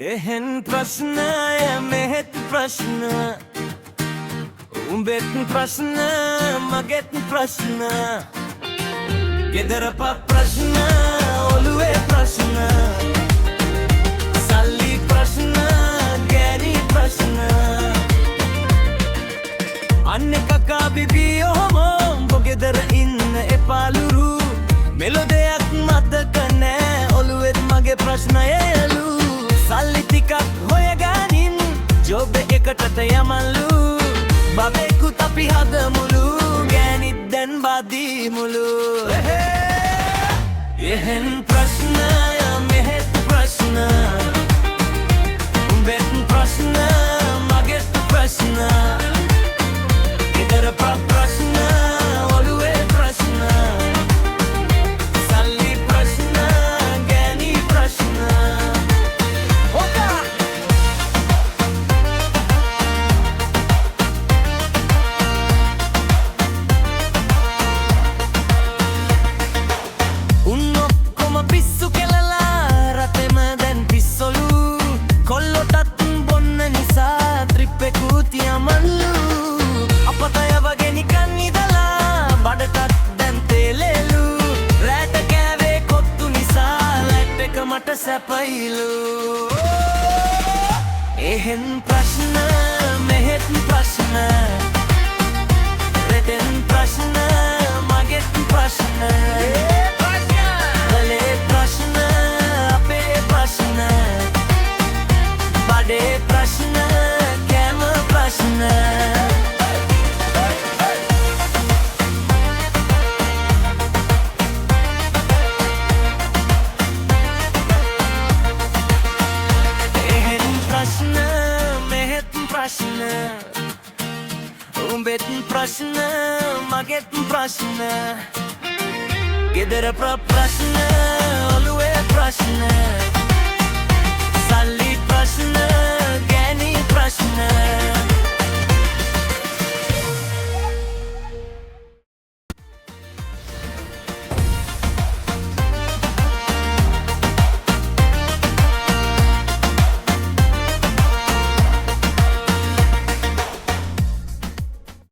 එහෙන් ප්‍රශ්නය මෙහෙත් ප්‍රශ්න උඹෙත් ප්‍රශ්න මගෙත් ප්‍රශ්න ගෙදර ප්‍රශ්න ඔළුවේ ප්‍රශ්න සල්ලි ප්‍රශ්න ගෑණි ප්‍රශ්න අන්නේ කකා බිබී ඔහොම උඹ ගෙදර ඉන්න එපාලුරු මෙලෝ දෙයක් මතක නෑ ඔළුවෙත් මගේ ප්‍රශ්නයලු සල්ලි ටිකක් හොයගනින් ජොබ් එකකට යමල්ලු බබෙකුත් අපි හදමුලු ගෑනිත් දැන් බදිමුලු එහෙන් ප්‍රශ්නය මෙහෙත් ප්‍රශ්න උඹෙත් ප්‍රශ්න මගෙත් ප්‍රශ්න ගෙදර ප්‍රශ්න ඔළුවේ ප්‍රශ්න සල්ලි ප්‍රශ්න ගෑණි ප්‍රශ්න පිස්සු කෙලලා රටෙම දැන් පිස්සොලු කොල්ලොටත් බොන්න නිසා ත්‍රිප් එකකුත් යමල්ලු අපතය වගේ නිකන් ඉදලා බඩටත් දැන් තේලෙලු රැට කෑවේ කොත්තු නිසා ලැට් එක මට සැපයිලු එහෙන් ප්‍රශ්න මෙහෙත් ප්‍රශ්න රටෙන් ප්‍රශ්න මගෙත් ප්‍රශ්න ප්‍රශ්න කෑම ප්‍රශ්න එහෙන් ප්‍රශ්න මෙහෙත් ප්‍රශ්න උඹෙත් ප්‍රශ්න මගෙත් ප්‍රශ්න ගෙදර ප්‍රශ්න